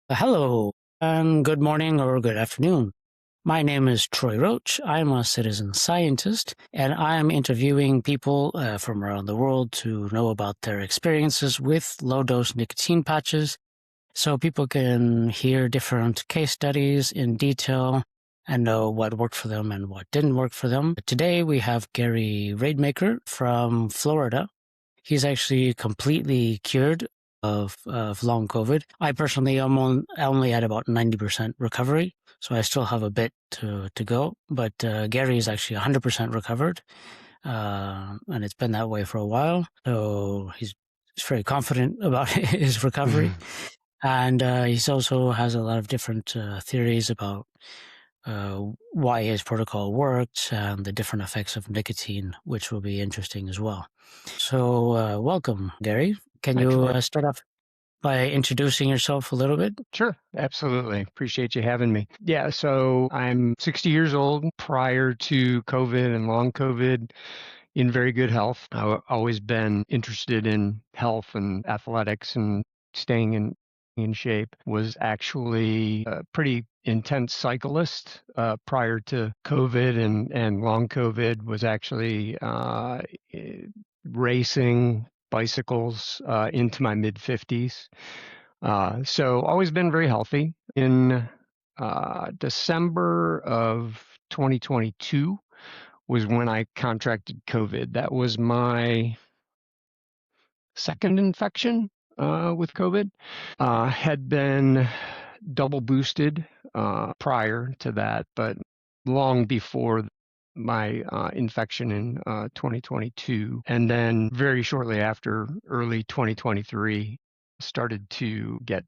Hello, and good morning or good afternoon. My name is Troy Roach. I'm a citizen scientist, and I am interviewing people from around the world to know about their experiences with low-dose nicotine patches so people can hear different case studies in detail and know what worked for them and what didn't work for them. Today we have GaryRademaker from Florida. He's actually completely cured of long COVID. I personally am only at about 90% recovery, so I still have a bit to go. But Gary is actually 100% recovered, and it's been that way for a while. So he's very confident about his recovery, and he also has a lot of different theories about why his protocol worked and the different effects of nicotine, which will be interesting as well. So, welcome, Gary. Can Hi, you Troy. start off by introducing yourself a little bit? Sure, absolutely. Appreciate you having me. Yeah, so I'm 60 years old. Prior to COVID and long COVID, in very good health. I've always been interested in health and athletics and staying in shape. Was actually a pretty intense cyclist prior to COVID and long COVID. Was actually racing bicycles into my mid 50s. So always been very healthy. In December of 2022 was when I contracted COVID. That was my second infection with COVID. Had been double boosted prior to that, but long before my infection in 2022. And then very shortly after, early 2023, started to get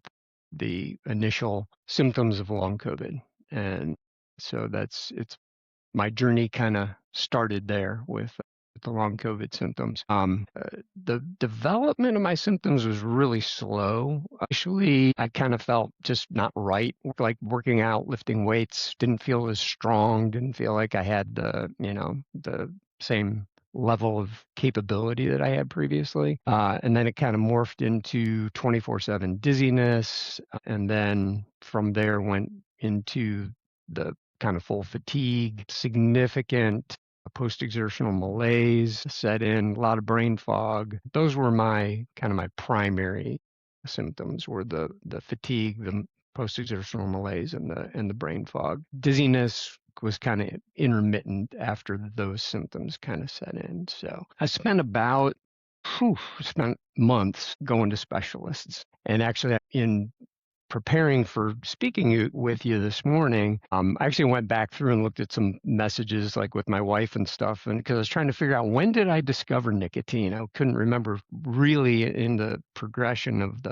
the initial symptoms of long COVID. And so it's my journey kind of started there with the long COVID symptoms. The development of my symptoms was really slow. Actually, I kind of felt just not right, like working out, lifting weights, didn't feel as strong, didn't feel like I had the same level of capability that I had previously. And then it kind of morphed into 24/7 dizziness. And then from there went into the kind of full fatigue, significant post-exertional malaise set in, a lot of brain fog. Those were my primary symptoms, were the fatigue, the post-exertional malaise, and the brain fog. Dizziness was kind of intermittent after those symptoms kind of set in. So I spent spent months going to specialists. And actually, in preparing for speaking with you this morning, I actually went back through and looked at some messages like with my wife and stuff, and because I was trying to figure out, when did I discover nicotine? I couldn't remember really in the progression of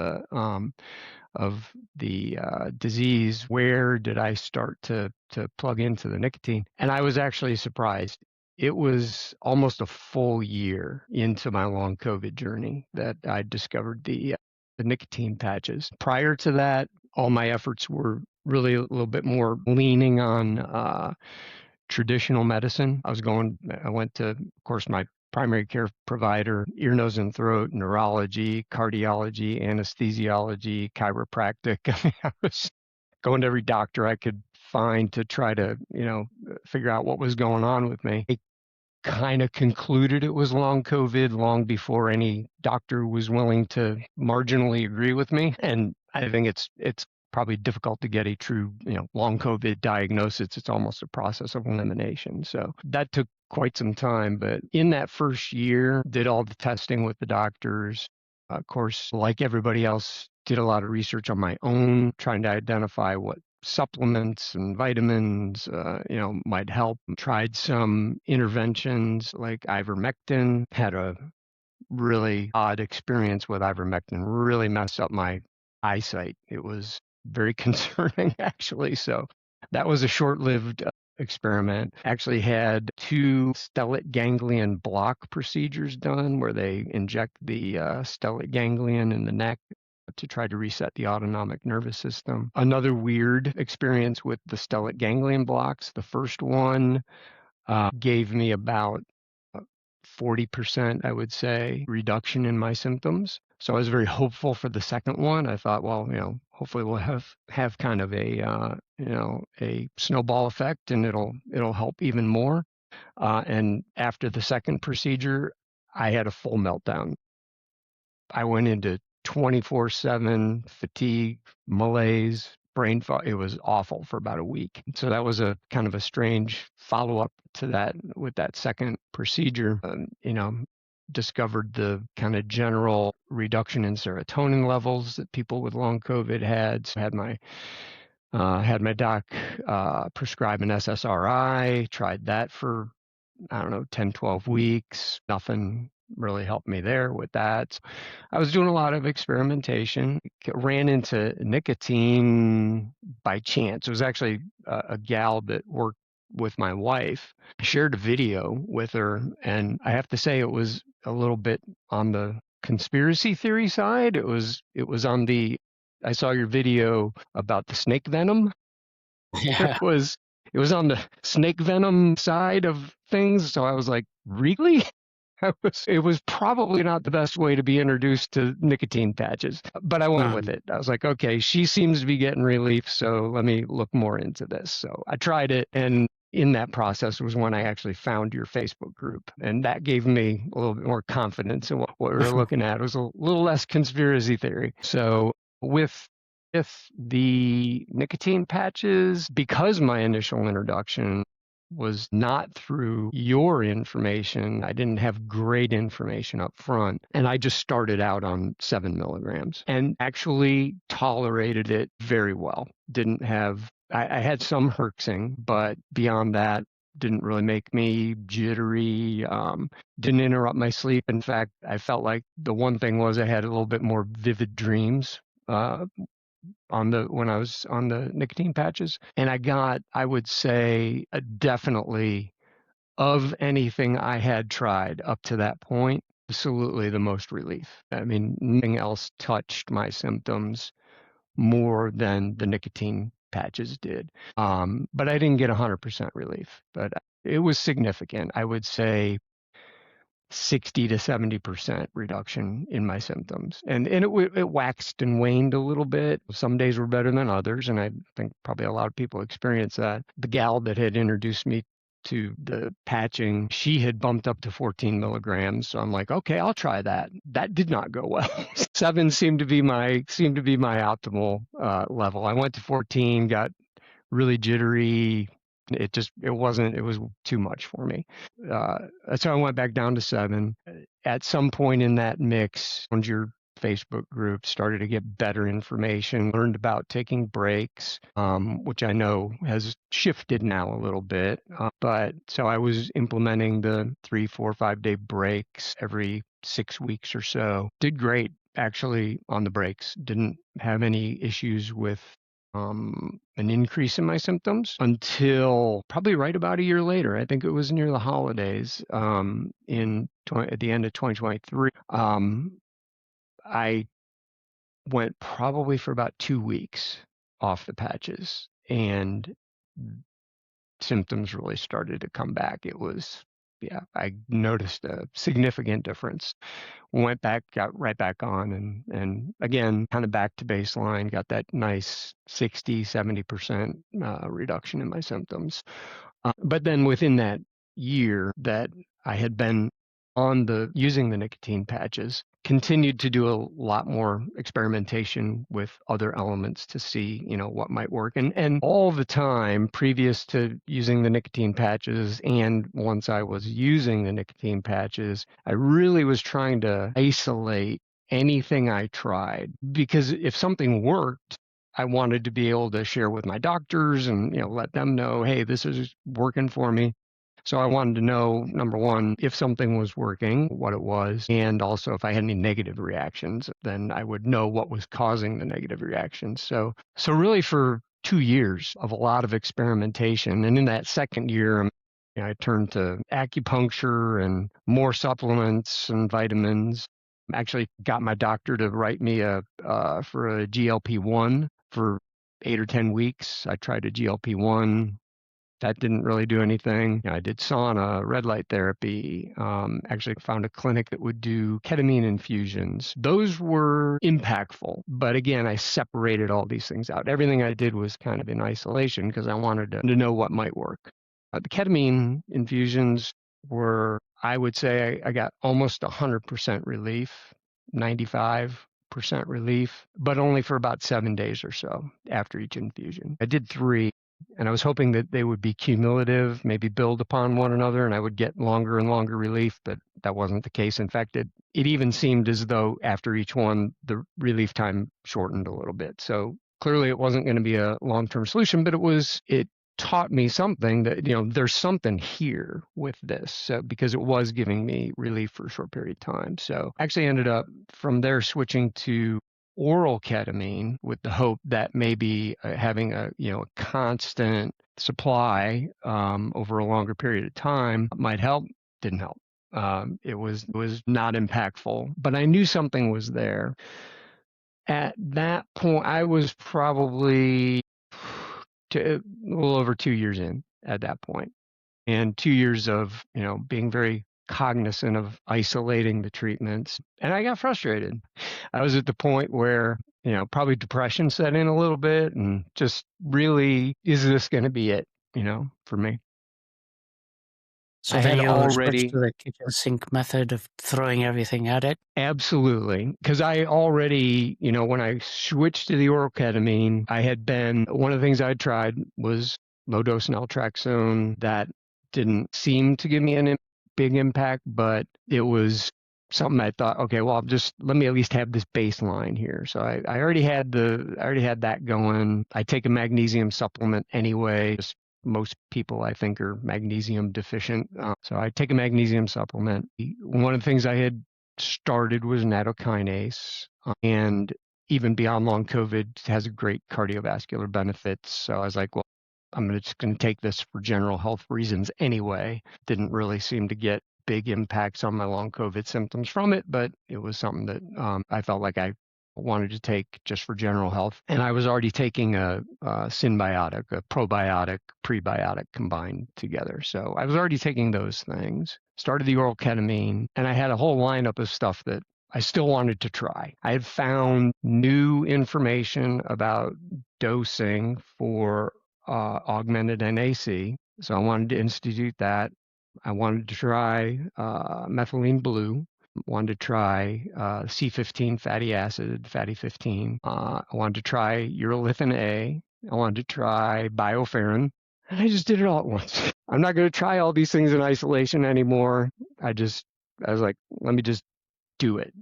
the disease, where did I start to plug into the nicotine? And I was actually surprised. It was almost a full year into my long COVID journey that I discovered the nicotine patches. Prior to that, all my efforts were really a little bit more leaning on traditional medicine. I went to, of course, my primary care provider, ear, nose, and throat, neurology, cardiology, anesthesiology, chiropractic. I mean, I was going to every doctor I could find to try to, figure out what was going on with me. I kind of concluded it was long COVID long before any doctor was willing to marginally agree with me. And I think it's probably difficult to get a true, long COVID diagnosis. It's almost a process of elimination. So that took quite some time. But in that first year, did all the testing with the doctors. Of course, like everybody else, did a lot of research on my own, trying to identify what supplements and vitamins, might help. Tried some interventions like ivermectin. Had a really odd experience with ivermectin. Really messed up my eyesight. It was very concerning, actually. So that was a short-lived experiment. Actually had 2 stellate ganglion block procedures done, where they inject the stellate ganglion in the neck to try to reset the autonomic nervous system. Another weird experience with the stellate ganglion blocks. The first one gave me about 40%, I would say, reduction in my symptoms. So I was very hopeful for the second one. I thought, well, hopefully we'll have kind of a snowball effect, and it'll help even more. And after the second procedure, I had a full meltdown. I went into 24/7 fatigue, malaise, brain fog. It was awful for about a week. So that was a kind of a strange follow-up to that with that second procedure. Discovered the kind of general reduction in serotonin levels that people with long COVID had. So had my doc prescribe an SSRI, tried that for, I don't know, 10, 12 weeks. Nothing really helped me there with that. I was doing a lot of experimentation, ran into nicotine by chance. It was actually a gal that worked with my wife. I shared a video with her, and I have to say it was a little bit on the conspiracy theory side. I saw your video about the snake venom. It Yeah. was it was on the snake venom side of things. So I was like, really? It was probably not the best way to be introduced to nicotine patches, but I went with Um, it. I was like, okay, she seems to be getting relief, so let me look more into this. So I tried it, and in that process was when I actually found your Facebook group, and that gave me a little bit more confidence in what we were looking at. It was a little less conspiracy theory. So with the nicotine patches, because my initial introduction was not through your information. I didn't have great information up front. And I just started out on 7 milligrams and actually tolerated it very well. I had some herxing, but beyond that, didn't really make me jittery, didn't interrupt my sleep. In fact, I felt like the one thing was I had a little bit more vivid dreams when I was on the nicotine patches. And I would say, definitely of anything I had tried up to that point, absolutely the most relief. I mean, nothing else touched my symptoms more than the nicotine patches did. But I didn't get 100% relief, but it was significant. I would say 60 to 70% reduction in my symptoms. And it waxed and waned a little bit. Some days were better than others. And I think probably a lot of people experience that. The gal that had introduced me to the patching, she had bumped up to 14 milligrams. So I'm like, okay, I'll try that. That did not go well. 7 seemed to be my optimal level. I went to 14, got really jittery. It was too much for me. So I went back down to 7. At some point in that mix, on your Facebook group, started to get better information, learned about taking breaks, which I know has shifted now a little bit. But so I was implementing the 3, 4, 5 day breaks every 6 weeks or so. Did great actually on the breaks. Didn't have any issues with an increase in my symptoms until probably right about a year later. I think it was near the holidays at the end of 2023. I went probably for about 2 weeks off the patches, and symptoms really started to come back. I noticed a significant difference. Went back, got right back on, and again, kind of back to baseline, got that nice 60, 70% reduction in my symptoms. But then within that year that I had been using the nicotine patches, continued to do a lot more experimentation with other elements to see, what might work. And all the time previous to using the nicotine patches, and once I was using the nicotine patches, I really was trying to isolate anything I tried, because if something worked, I wanted to be able to share with my doctors and, let them know, hey, this is working for me. So I wanted to know, number one, if something was working, what it was, and also if I had any negative reactions, then I would know what was causing the negative reactions. So really for 2 years of a lot of experimentation. And in that second year, I turned to acupuncture and more supplements and vitamins. Actually got my doctor to write me for a GLP-1 for 8 or 10 weeks. I tried a GLP-1, That didn't really do anything. I did sauna, red light therapy, actually found a clinic that would do ketamine infusions. Those were impactful. But again, I separated all these things out. Everything I did was kind of in isolation because I wanted to know what might work. The ketamine infusions were, I would say, I got almost 100% relief, 95% relief, but only for about 7 days or so after each infusion. I did 3. And I was hoping that they would be cumulative, maybe build upon one another, and I would get longer and longer relief, but that wasn't the case. In fact, it even seemed as though after each one, the relief time shortened a little bit. So clearly it wasn't going to be a long-term solution, but it taught me something that, there's something here with this. So, because it was giving me relief for a short period of time. So I actually ended up from there switching to oral ketamine with the hope that maybe having a constant supply over a longer period of time might help. Didn't help. It was not impactful, but I knew something was there. At that point, I was probably a little over 2 years in at that point, and 2 years of being very cognizant of isolating the treatments. And I got frustrated. I was at the point where, probably depression set in a little bit and just really, is this going to be it, for me? So I then had you switched already, to the kitchen sink method of throwing everything at it. absolutely, because I already, when I switched to the oral ketamine, one of the things I tried was low dose naltrexone. That didn't seem to give me a big impact, but it was something I thought, okay, well, let me at least have this baseline here. So I already had that going. I take a magnesium supplement anyway. Most people, I think, are magnesium deficient. So I take a magnesium supplement. One of the things I had started was nattokinase, and even beyond long COVID has a great cardiovascular benefits. So I was like, well, I'm just going to take this for general health reasons anyway. Didn't really seem to get big impacts on my long COVID symptoms from it, but it was something that I felt like I wanted to take just for general health. And I was already taking a symbiotic, a probiotic, prebiotic combined together. So I was already taking those things, started the oral ketamine, and I had a whole lineup of stuff that I still wanted to try. I had found new information about dosing for augmented NAC. So I wanted to institute that. I wanted to try methylene blue. Wanted to try C15 fatty acid, fatty 15. I wanted to try urolithin A. I wanted to try bioferrin. And I just did it all at once. I'm not going to try all these things in isolation anymore. I was like, let me just do it.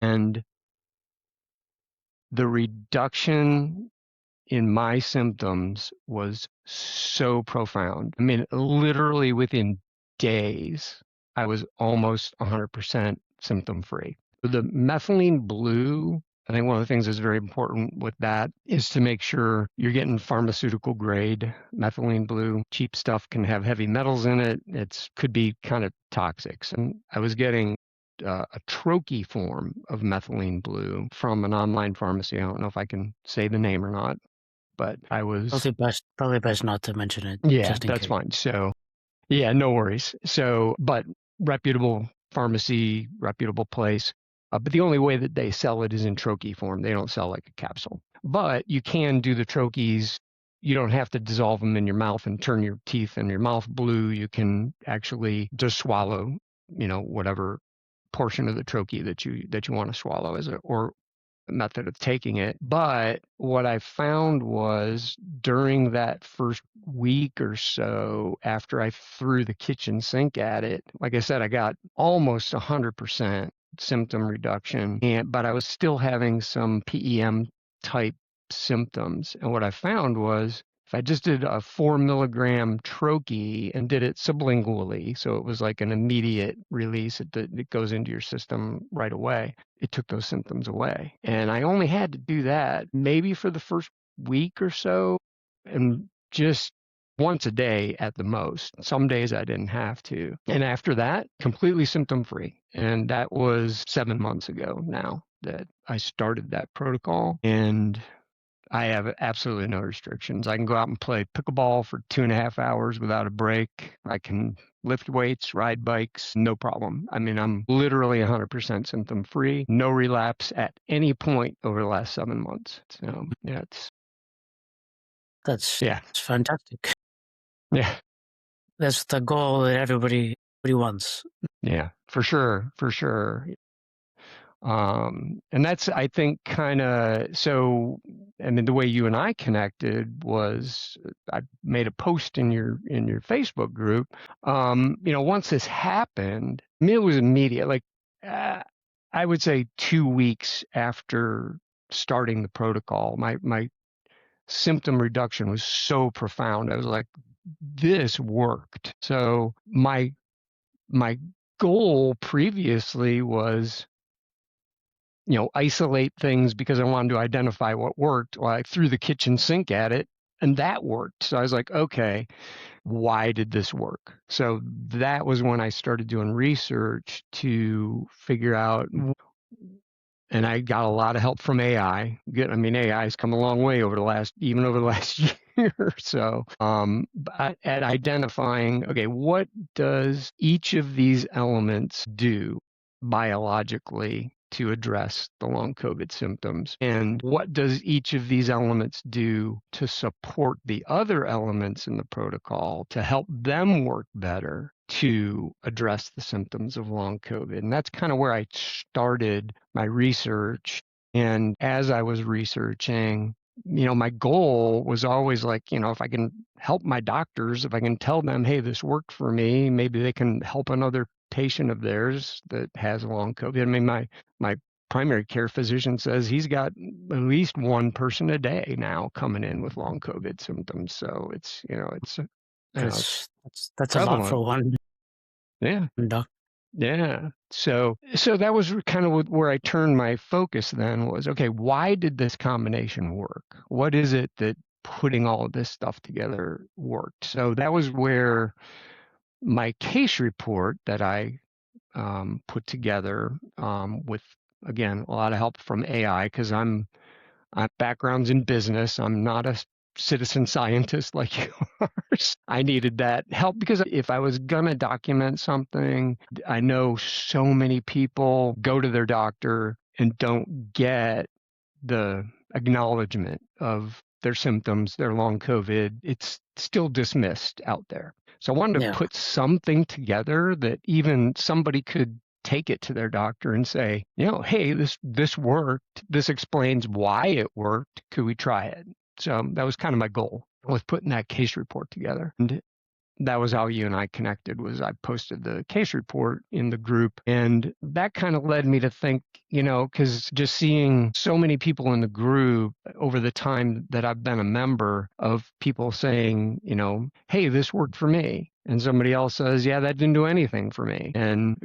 And the reduction in my symptoms was so profound. I mean, literally within days, I was almost 100% symptom free. The methylene blue, I think one of the things that's very important with that is to make sure you're getting pharmaceutical grade methylene blue. Cheap stuff can have heavy metals in it. It could be kind of toxic. And I was getting a troche form of methylene blue from an online pharmacy. I don't know if I can say the name or not, but I was, Probably best not to mention it, yeah, just in that's case. fine. So, yeah, no worries. So, but reputable pharmacy, reputable place. But the only way that they sell it is in troche form. They don't sell like a capsule. But you can do the troches. You don't have to dissolve them in your mouth and turn your teeth and your mouth blue. You can actually just swallow, whatever portion of the troche that you want to swallow or method of taking it. But what I found was during that first week or so after I threw the kitchen sink at it, like I said, I got almost 100% symptom reduction, but I was still having some PEM type symptoms. And what I found was if I just did a 4 milligram troche and did it sublingually, so it was like an immediate release, it goes into your system right away, it took those symptoms away. And I only had to do that maybe for the first week or so, and just once a day at the most. Some days I didn't have to. And after that, completely symptom free. And that was 7 months ago now that I started that protocol. And I have absolutely no restrictions. I can go out and play pickleball for 2.5 hours without a break. I can lift weights, ride bikes, no problem. I mean, I'm literally 100% symptom free, no relapse at any point over the last 7 months. So yeah, That's yeah, fantastic. yeah, That's the goal that everybody wants. yeah, for sure, for sure. And that's, I think, kind of, so, I mean, the way you and I connected was I made a post in your Facebook group. Once this happened, I mean, it was immediate. Like, I would say 2 weeks after starting the protocol, my symptom reduction was so profound. I was like, this worked. So my goal previously was, isolate things because I wanted to identify what worked. Well, I threw the kitchen sink at it and that worked. So I was like, okay, why did this work? So that was when I started doing research to figure out, and I got a lot of help from AI. I mean, AI has come a long way over the last year or so. At identifying, okay, what does each of these elements do biologically to address the long COVID symptoms? And what does each of these elements do to support the other elements in the protocol to help them work better to address the symptoms of long COVID? And that's kind of where I started my research. And as I was researching, my goal was always like, if I can help my doctors, if I can tell them, hey, this worked for me, maybe they can help another patient of theirs that has long COVID. I mean, my primary care physician says he's got at least one person a day now coming in with long COVID symptoms. So it's, it's That's a lot for prevalent. one Yeah. doctor. Yeah. So that was kind of where I turned my focus then was, okay, why did this combination work? What is it that putting all of this stuff together worked? So that was where my case report that I put together with, again, a lot of help from AI because I'm background's in business. I'm not a citizen scientist like yours. I needed that help because if I was going to document something, I know so many people go to their doctor and don't get the acknowledgement of their symptoms, their long COVID. It's still dismissed out there. So I wanted to Yeah. put something together that even somebody could take it to their doctor and say, hey, this worked. This explains why it worked. Could we try it? So that was kind of my goal with putting that case report together. And that was how you and I connected, was I posted the case report in the group. And that kind of led me to think, because just seeing so many people in the group over the time that I've been a member of people saying, hey, this worked for me. And somebody else says, yeah, that didn't do anything for me. And,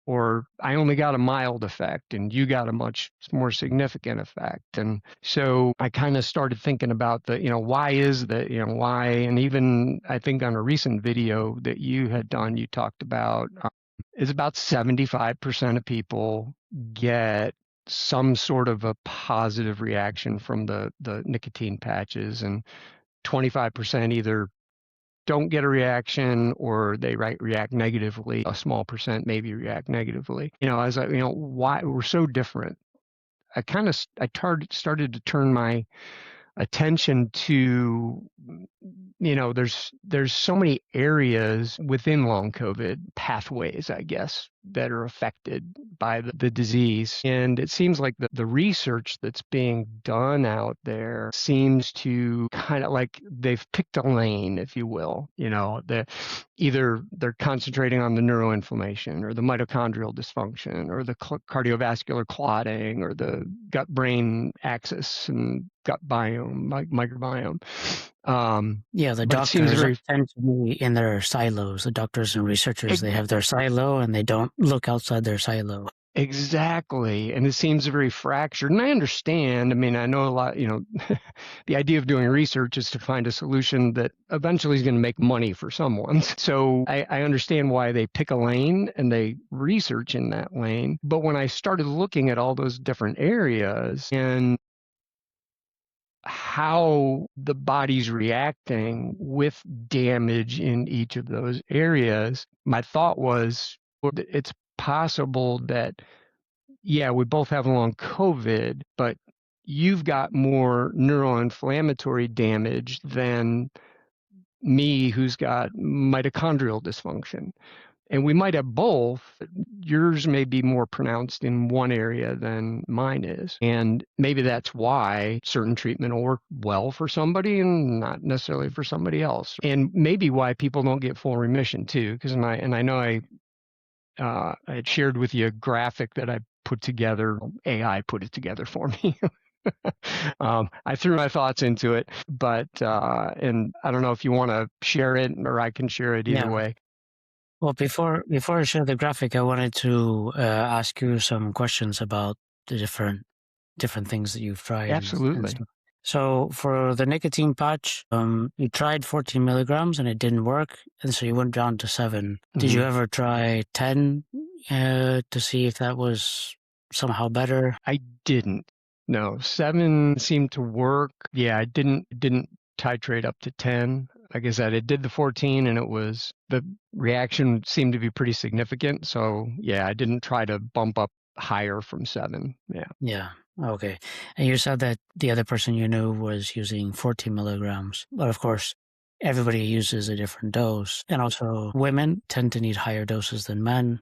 or I only got a mild effect and you got a much more significant effect. And so I kind of started thinking about why is that, why, and even I think on a recent video that you had done, you talked about is about 75% of people get some sort of a positive reaction from the nicotine patches, and 25% either don't get a reaction or they react negatively. A small percent maybe react negatively. I was like, why we're so different. I started to turn my attention to, there's so many areas within long COVID pathways, I guess, that are affected by the disease. And it seems like the research that's being done out there seems to kind of like they've picked a lane, if you will. Either they're concentrating on the neuroinflammation or the mitochondrial dysfunction or the cardiovascular clotting or the gut-brain axis and gut biome, microbiome. Yeah, the But it seems doctors very tend to be in their silos. The doctors and researchers, they have their silo and they don't look outside their silo. exactly, and it seems very fractured. And I understand. I mean, I know a lot. The idea of doing research is to find a solution that eventually is going to make money for someone. So I understand why they pick a lane and they research in that lane. But when I started looking at all those different areas, and how the body's reacting with damage in each of those areas, my thought was it's possible that, yeah, we both have long COVID, but you've got more neuroinflammatory damage than me, who's got mitochondrial dysfunction. And we might have both. Yours may be more pronounced in one area than mine is. And maybe that's why certain treatment will work well for somebody and not necessarily for somebody else. And maybe why people don't get full remission too. Because I know I had shared with you a graphic that I put together. AI put it together for me. I threw my thoughts into it, but and I don't know if you want to share it or I can share it either Yeah. way. Well, before I share the graphic, I wanted to ask you some questions about the different things that you've tried and Absolutely. stuff. So for the nicotine patch, you tried 14 milligrams and it didn't work, and so you went down to 7. Did you ever try 10 to see if that was somehow better? I didn't. No, 7 seemed to work. Yeah, I didn't titrate up to 10. Like I said, it did the 14 and the reaction seemed to be pretty significant. So yeah, I didn't try to bump up higher from 7. Yeah. Yeah. Okay. And you said that the other person you knew was using 14 milligrams, but of course, everybody uses a different dose. And also, women tend to need higher doses than men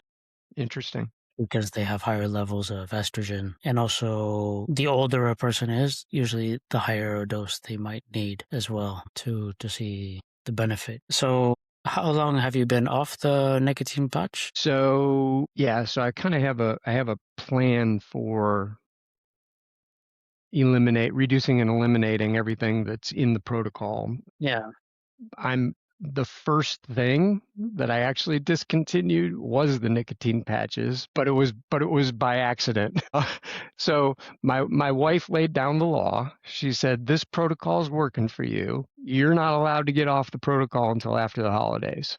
Interesting. because they have higher levels of estrogen. And also, the older a person is, usually the higher a dose they might need as well to see the benefit. So, how long have you been off the nicotine patch? So yeah, so I kind of have a plan for reducing and eliminating everything that's in the protocol. Yeah. The first thing that I actually discontinued was the nicotine patches, but it was by accident. So my wife laid down the law. She said, "This protocol is working for you. You're not allowed to get off the protocol until after the holidays."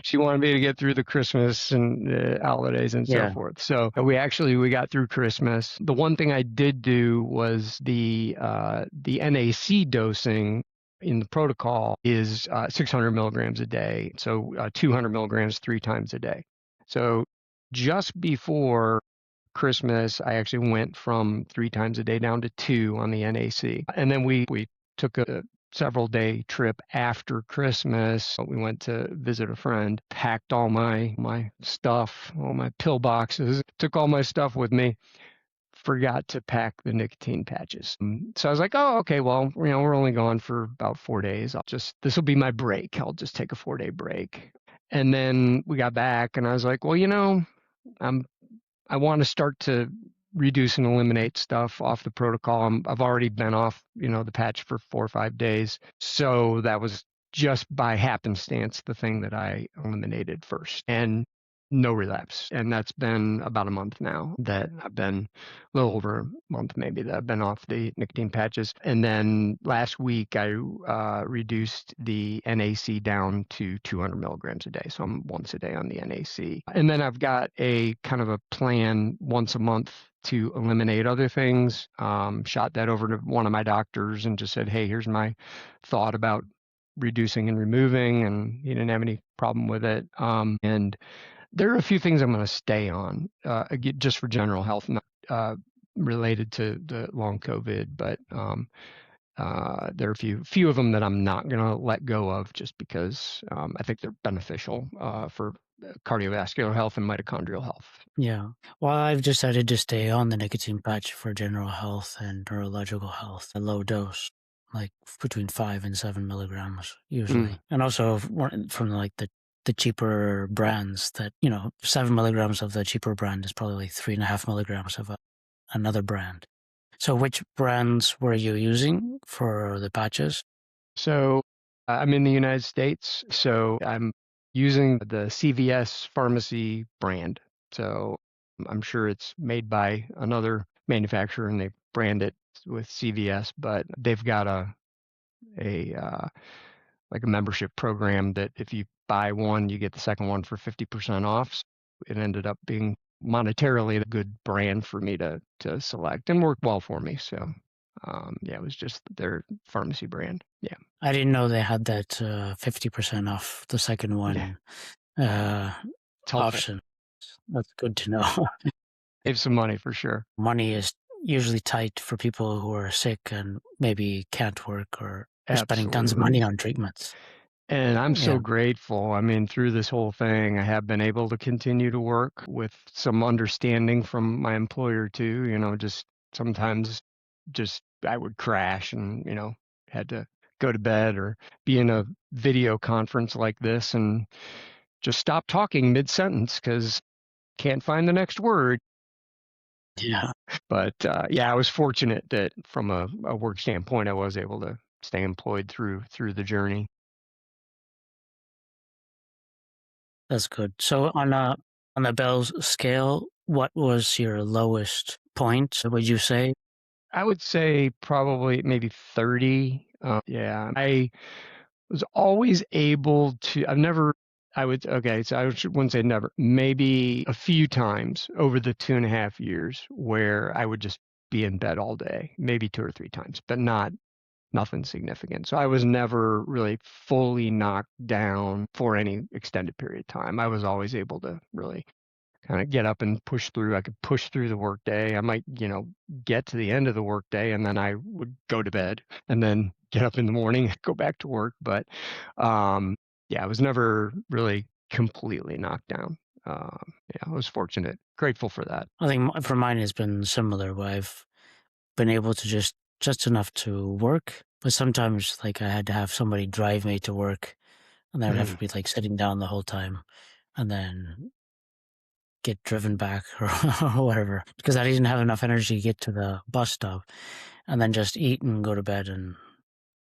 She wanted me to get through the Christmas and holidays and so Yeah. forth. So we got through Christmas. The one thing I did do was the NAC dosing in the protocol is 600 milligrams a day. So 200 milligrams 3 times a day. So just before Christmas, I actually went from 3 times a day down to 2 on the NAC. And then we took a several day trip after Christmas. We went to visit a friend, packed all my stuff, all my pill boxes, took all my stuff with me, forgot to pack the nicotine patches. So I was like, oh, okay, well, we're only gone for about 4 days. This will be my break. I'll just take a 4-day break. And then we got back and I was like, well, I want to start to reduce and eliminate stuff off the protocol. I've already been off, the patch for 4 or 5 days. So that was just by happenstance the thing that I eliminated first. And no relapse. And that's been about a month now that I've been, a little over a month maybe, that I've been off the nicotine patches. And then last week I reduced the NAC down to 200 milligrams a day. So I'm once a day on the NAC. And then I've got a kind of a plan once a month to eliminate other things. Shot that over to one of my doctors and just said, hey, here's my thought about reducing and removing, and he didn't have any problem with it. And there are a few things I'm going to stay on, just for general health, not related to the long COVID, but there are a few of them that I'm not going to let go of just because I think they're beneficial for cardiovascular health and mitochondrial health. Yeah. Well, I've decided to stay on the nicotine patch for general health and neurological health, a low dose, like between 5 and 7 milligrams usually. And also from like the cheaper brands that, 7 milligrams of the cheaper brand is probably like 3.5 milligrams of another brand. So which brands were you using for the patches? So I'm in the United States, so I'm using the CVS pharmacy brand. So I'm sure it's made by another manufacturer and they brand it with CVS, but they've got a like a membership program that if you buy one, you get the second one for 50% off. So it ended up being monetarily a good brand for me to select and worked well for me. So Yeah, it was just their pharmacy brand. Yeah. I didn't know they had that 50% off the second Yeah. one It's helpful. option. That's good to know. Save some money for sure. Money is usually tight for people who are sick and maybe can't work or are spending tons of money Absolutely. on treatments. And I'm Yeah. so grateful. I mean, through this whole thing, I have been able to continue to work with some understanding from my employer too. Just sometimes just I would crash and, had to go to bed or be in a video conference like this and just stop talking mid-sentence because can't find the next word. Yeah. But yeah, I was fortunate that from a work standpoint, I was able to stay employed through the journey. That's good. So on the Bell's scale, what was your lowest point, would you say? I would say probably maybe 30. Yeah, I was always able to. Okay, so wouldn't say never. Maybe a few times over the 2.5 years where I would just be in bed all day, maybe 2 or 3 times, but nothing significant. So I was never really fully knocked down for any extended period of time. I was always able to really kind of get up and push through. I could push through the workday. I might, get to the end of the workday and then I would go to bed and then get up in the morning and go back to work. But yeah, I was never really completely knocked down. Yeah, I was fortunate, grateful for that. I think for mine has been similar, where I've been able to just enough to work, but sometimes like I had to have somebody drive me to work, and I would have to be like sitting down the whole time, and then get driven back or whatever, because I didn't have enough energy to get to the bus stop, and then just eat and go to bed and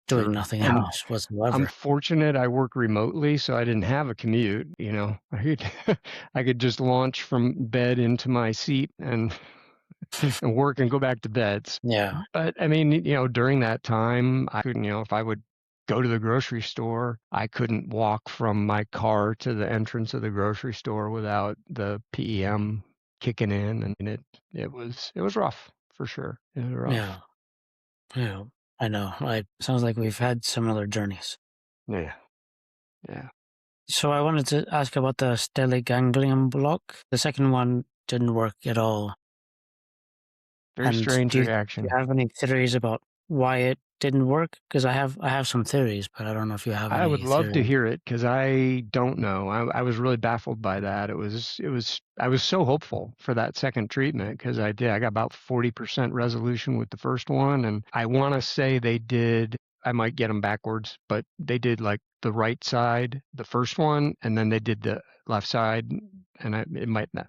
doing Sure. nothing And else I'm whatsoever. fortunate I work remotely, so I didn't have a commute, I could I could just launch from bed into my seat and work and go back to bed. Yeah. But I mean, during that time, I couldn't, if I would go to the grocery store, I couldn't walk from my car to the entrance of the grocery store without the PEM kicking in, and it was rough for sure. It was rough. Yeah. Yeah. I know. Sounds like we've had similar journeys. Yeah, yeah. So I wanted to ask about the stellate ganglion block. The second one didn't work at all. Very And strange do you reaction. have any theories about why it didn't work? Because I have some theories, but I don't know if you have I would any love to theories. hear it because I don't know. I was really baffled by that. I was so hopeful for that second treatment because I got about 40% resolution with the first one. And I want to say I might get them backwards, but they did like the right side, the first one, and then they did the left side. And it might not,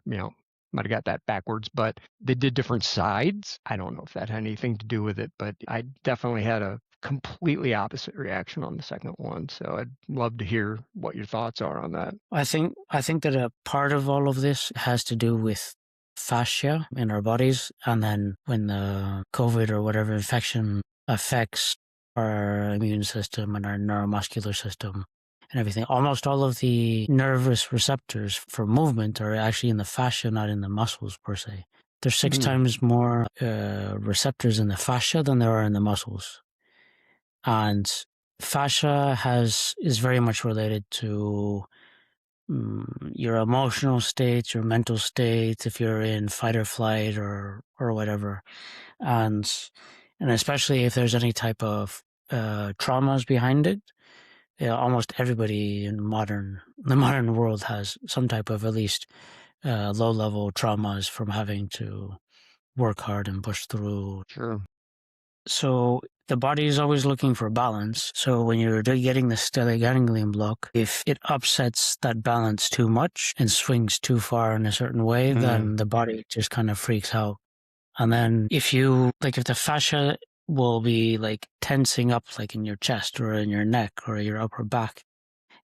might have got that backwards, but they did different sides. I don't know if that had anything to do with it, but I definitely had a completely opposite reaction on the second one. So I'd love to hear what your thoughts are on that. I think that a part of all of this has to do with fascia in our bodies, and then when the COVID or whatever infection affects our immune system and our neuromuscular system and everything, almost all of the nervous receptors for movement are actually in the fascia, not in the muscles per se. There's six Mm, times more receptors in the fascia than there are in the muscles. And fascia is very much related to your emotional states, your mental states, if you're in fight or flight or whatever, and especially if there's any type of traumas behind it. Yeah, almost everybody in the modern world has some type of at least low level traumas from having to work hard and push through. sure. So the body is always looking for balance. So when you're getting the stellate ganglion block, if it upsets that balance too much and swings too far in a certain way, Mm, then the body just kind of freaks out. And then if the fascia will be like tensing up like in your chest or in your neck or your upper back,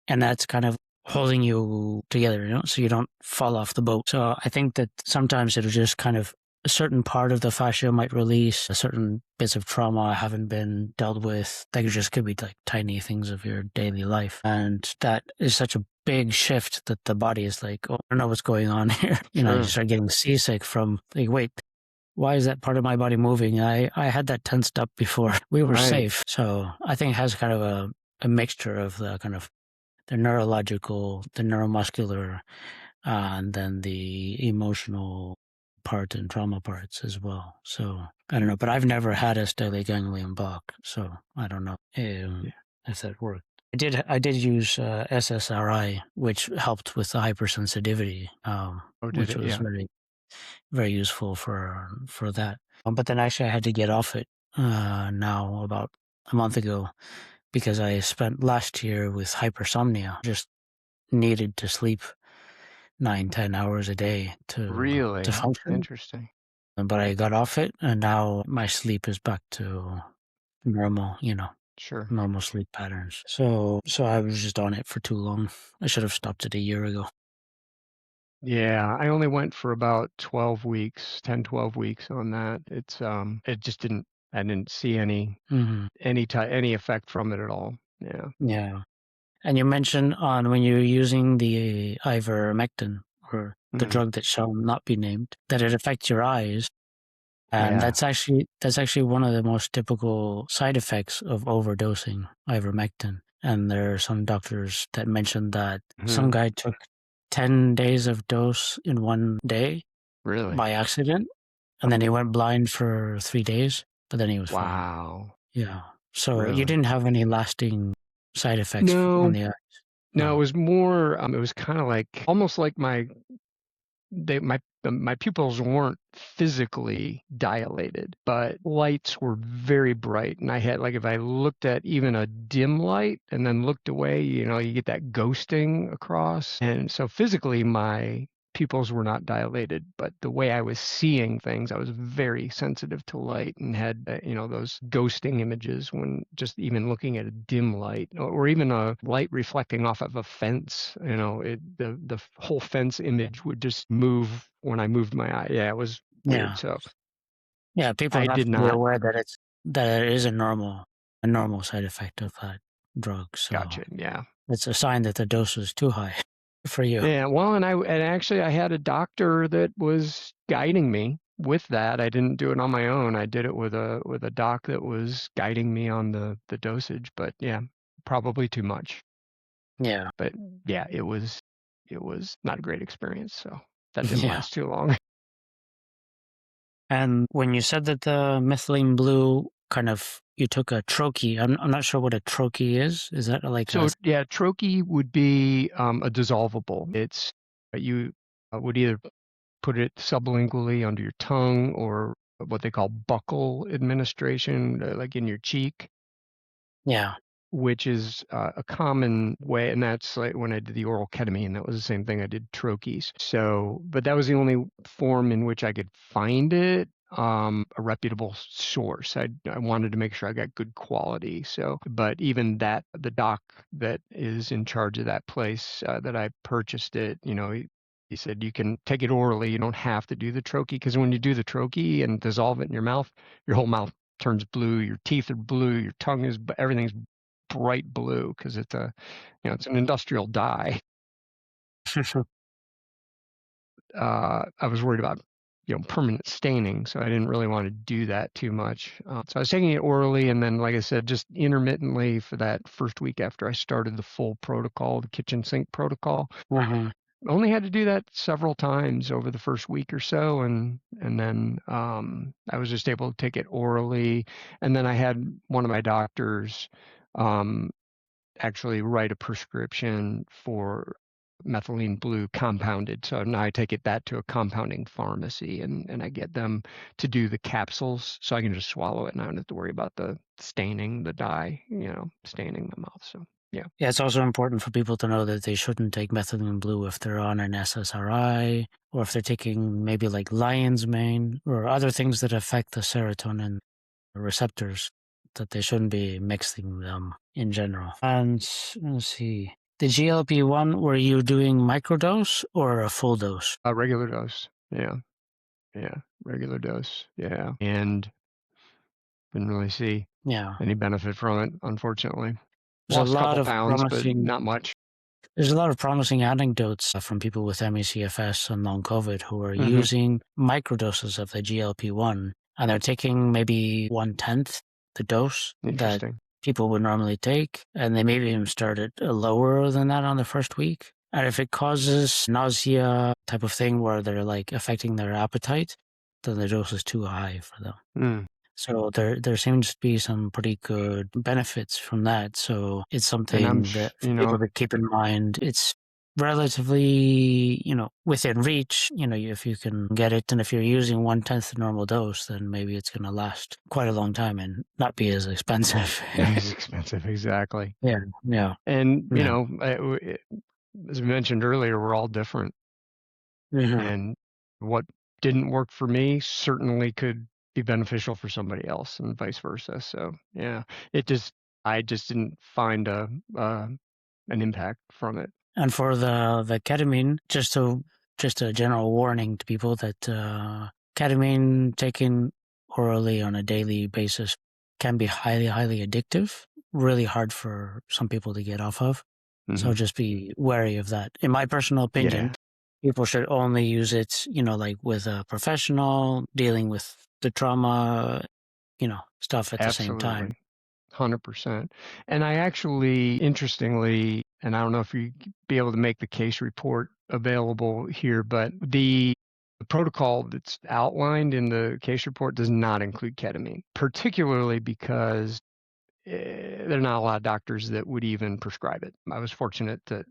and that's kind of holding you together, so you don't fall off the boat. So I think that sometimes it'll just kind of a certain part of the fascia might release, a certain bits of trauma haven't been dealt with. They just could be like tiny things of your daily life. And that is such a big shift that the body is like, oh, I don't know what's going on here. You sure. start getting seasick from like, wait, why is that part of my body moving? I had that tensed up before. We were Right. safe. So I think it has kind of a mixture of the kind of the neurological, the neuromuscular, and then the emotional part and trauma parts as well. So I don't know, but I've never had a stellate ganglion block, so I don't know if that worked. I did use SSRI, which helped with the hypersensitivity, Oh, did which it? was Yeah. very useful for that. But then actually, I had to get off it now about a month ago because I spent last year with hypersomnia. Just needed to sleep 9-10 hours a day to Really function. interesting. But I got off it, and now my sleep is back to normal. Sure. Normal sleep patterns. So I was just on it for too long. I should have stopped it a year ago. Yeah, I only went for about 12 weeks, 10, 12 weeks on that. It just didn't, I didn't see Hmm. any effect from it at all. Yeah. Yeah. And you mentioned on when you're using the ivermectin, or the Mhm. drug that shall not be named, that it affects your eyes. And Yeah. that's actually one of the most typical side effects of overdosing ivermectin. And there are some doctors that mentioned that some Mhm. guy took 10 days of dose in one day Really? by accident, and then he Oh, went blind for 3 days, but then he was fine. wow. Yeah. So you Really? didn't have any lasting side effects on No, the eye? no, it No. was more, it was kind of like almost like my pupils weren't physically dilated, but lights were very bright, and I had like if I looked at even a dim light and then looked away, you get that ghosting across, and so physically my pupils were not dilated, but the way I was seeing things, I was very sensitive to light and had those ghosting images when just even looking at a dim light or even a light reflecting off of a fence, the whole fence image would just move when I moved my eye. Yeah, it was weird. Yeah. So Yeah, people I have did to be not. aware that it is a normal side effect of that drug. So Gotcha. Yeah. it's a sign that the dose is too high for you. Yeah, well, and actually I had a doctor that was guiding me with that. I didn't do it on my own. I did it with a doc that was guiding me on the dosage, but yeah, probably too much. Yeah. But yeah, it was not a great experience, so that didn't Yeah. last too long. And when you said that the methylene blue kind of you took a troche, I'm not sure what a troche is. Is that like a So yeah, troche would be a dissolvable. It's you would either put it sublingually under your tongue or what they call buccal administration, like in your cheek, yeah. which is a common way. And that's like when I did the oral ketamine, that was the same thing. I did troches. So, but that was the only form in which I could find it. A reputable source. I wanted to make sure I got good quality. So, but even that, the doc that is in charge of that place that I purchased it, he said you can take it orally. You don't have to do the troche because when you do the troche and dissolve it in your whole mouth turns blue. Your teeth are blue. Your tongue is everything's bright blue because it's an industrial dye. I was worried about permanent staining, so I didn't really want to do that too much. So I was taking it orally, and then, like I said, just intermittently for that first week after I started the full protocol, the kitchen sink protocol. Hmm. Only had to do that several times over the first week or so, and then I was just able to take it orally, and then I had one of my doctors um, actually write a prescription for methylene blue compounded. So now I take that to a compounding pharmacy and I get them to do the capsules so I can just swallow it and I don't have to worry about the staining the dye, staining my mouth. So yeah. Yeah, it's also important for people to know that they shouldn't take methylene blue if they're on an SSRI, or if they're taking maybe like lion's mane or other things that affect the serotonin receptors, that they shouldn't be mixing them in general. And let's see. The GLP-1, were you doing microdose or a full dose? A regular dose. Yeah. Yeah. Regular dose. Yeah. And didn't really see Yeah. any benefit from it, unfortunately. There's a Lost a lot couple of pounds, but promising not much. There's a lot of promising anecdotes from people with ME/CFS and long COVID who are Mm-hmm. using microdoses of the GLP-1, and they're taking maybe 1/10 the dose that Interesting. people would normally take, and they maybe even start it lower than that on the first week. And if it causes nausea type of thing where they're like affecting their appetite, then the dose is too high for them. Mm. So there seems to be some pretty good benefits from that. So it's And I'm, something that for you know, people to keep in mind. It's relatively, within reach. If you can get it, and if you're using 1/10 the normal dose, then maybe it's going to last quite a long time and not be as expensive. it's expensive. Exactly. Yeah, yeah, And, yeah. as we mentioned earlier, we're all different. Hmm. And what didn't work for me certainly could be beneficial for somebody else and vice versa. So yeah, I just didn't find an impact from it. And for the ketamine, just a general warning to people that ketamine taken orally on a daily basis can be highly, highly addictive. Really hard for some people to get off of. So Hmm. just be wary of that. In my personal opinion, Yeah, people should only use it, like with a professional dealing with the trauma, stuff at the same time. absolutely. 100%. And I actually, interestingly, and I don't know if you be able to make the case report available here, but the protocol that's outlined in the case report does not include ketamine, particularly because there are not a lot of doctors that would even prescribe it. I was fortunate to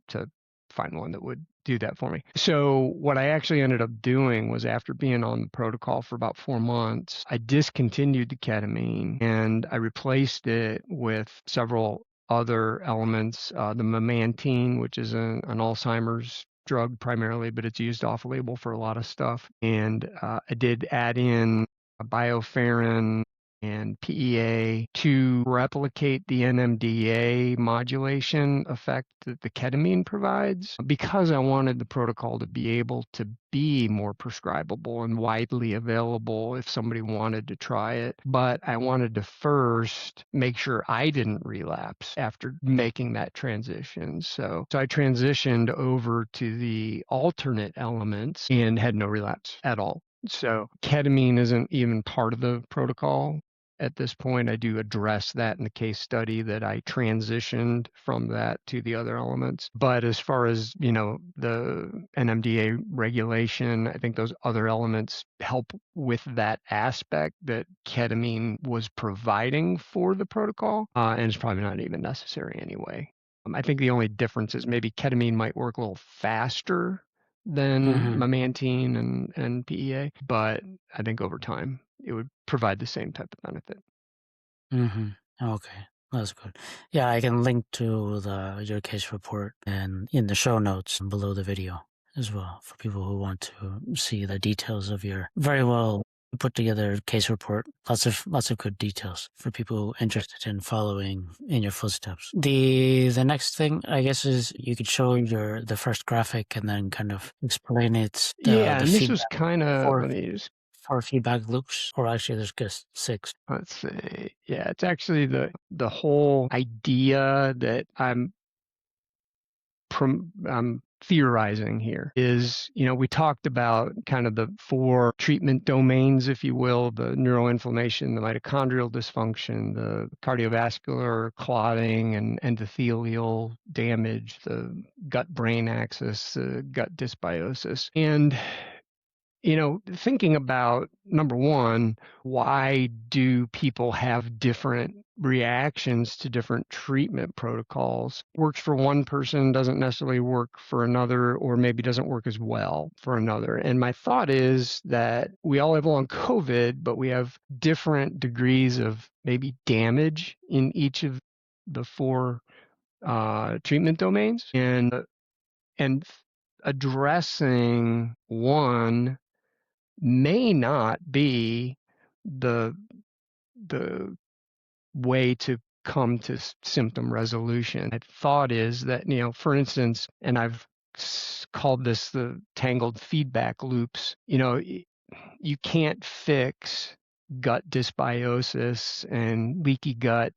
find one that would do that for me. So what I actually ended up doing was, after being on the protocol for about 4 months, I discontinued the ketamine and I replaced it with several other elements. The memantine, which is an Alzheimer's drug primarily, but it's used off label for a lot of stuff. And I did add in a bioferrin and PEA to replicate the NMDA modulation effect that the ketamine provides, because I wanted the protocol to be able to be more prescribable and widely available if somebody wanted to try it. But I wanted to first make sure I didn't relapse after making that transition. So I transitioned over to the alternate elements and had no relapse at all. So ketamine isn't even part of the protocol at this point. I do address that in the case study, that I transitioned from that to the other elements. But as far as, the NMDA regulation, I think those other elements help with that aspect that ketamine was providing for the protocol, and it's probably not even necessary anyway. I think the only difference is maybe ketamine might work a little faster than Hmm. memantine and PEA, but I think over time it would provide the same type of benefit. Hmm. Okay, that's good. Yeah, I can link to your case report and in the show notes below the video as well for people who want to see the details of your very well put together case report. Lots of good details for people interested in following in your footsteps. The next thing, I guess, is you could show the first graphic and then kind of explain it, Yeah, the and this was feedback kind of, for let me just, feedback loops, or actually there's just 6. let's see. Yeah, it's actually the whole idea that I'm theorizing here is, we talked about kind of the 4 treatment domains, if you will: the neuroinflammation, the mitochondrial dysfunction, the cardiovascular clotting and endothelial damage, the gut-brain axis, the gut dysbiosis. And thinking about, number one, why do people have different reactions to different treatment protocols? Works for one person doesn't necessarily work for another, or maybe doesn't work as well for another. And my thought is that we all have long COVID, but we have different degrees of maybe damage in each of the 4 treatment domains. And addressing one may not be the the way to come to symptom resolution. My thought is that, for instance, and I've called this the tangled feedback loops. You can't fix gut dysbiosis and leaky gut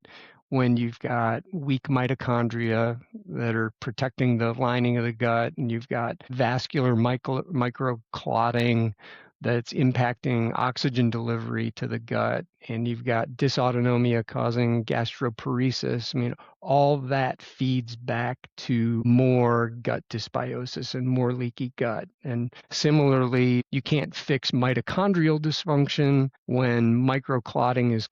when you've got weak mitochondria that are protecting the lining of the gut, and you've got vascular microclotting that's impacting oxygen delivery to the gut, and you've got dysautonomia causing gastroparesis. I mean, all that feeds back to more gut dysbiosis and more leaky gut. And similarly, you can't fix mitochondrial dysfunction when microclotting is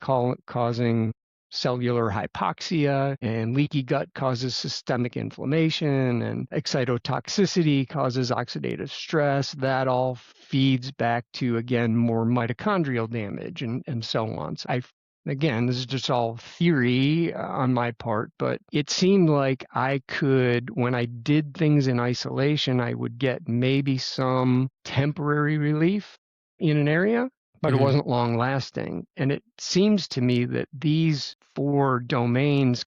causing cellular hypoxia, and leaky gut causes systemic inflammation, and excitotoxicity causes oxidative stress. That all feeds back to, again, more mitochondrial damage and so on. So again, this is just all theory on my part, but it seemed like I could, when I did things in isolation, I would get maybe some temporary relief in an area, but it wasn't long lasting. And it seems to me that these four domains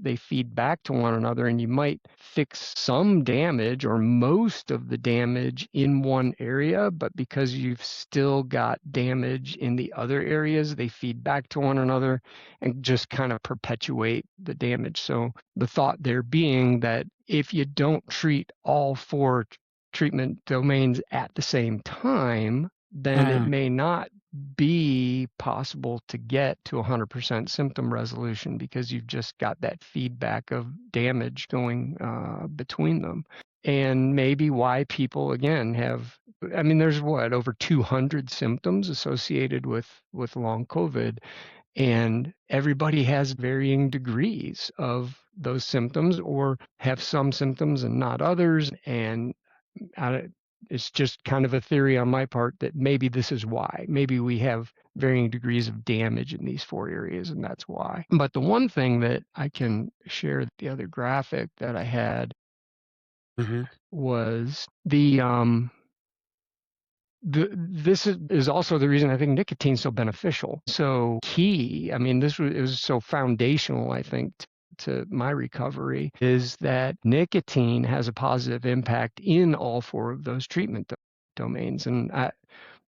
they feed back to one another, and you might fix some damage or most of the damage in one area, but because you've still got damage in the other areas, they feed back to one another and just kind of perpetuate the damage. So the thought there being that if you don't treat all four treatment domains at the same time, then it may not be possible to get to 100% symptom resolution, because you've just got that feedback of damage going between them. And maybe why people, again, there's over 200 symptoms associated with long COVID, and everybody has varying degrees of those symptoms, or have some symptoms and not others. And it's just kind of a theory on my part that maybe this is why. Maybe we have varying degrees of damage in these four areas, and that's why. But the one thing that I can share, the other graphic that I had, was this is also the reason I think nicotine is so beneficial. So key, it was so foundational, I think, to my recovery, is that nicotine has a positive impact in all four of those treatment domains. And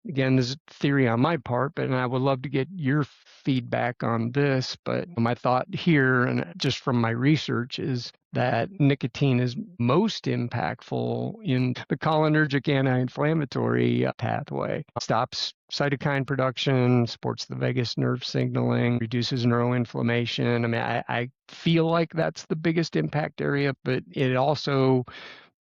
again, this is theory on my part, and I would love to get your feedback on this. But my thought here, and just from my research, is that nicotine is most impactful in the cholinergic anti-inflammatory pathway. Stops cytokine production, supports the vagus nerve signaling, reduces neuroinflammation. I feel like that's the biggest impact area, but it also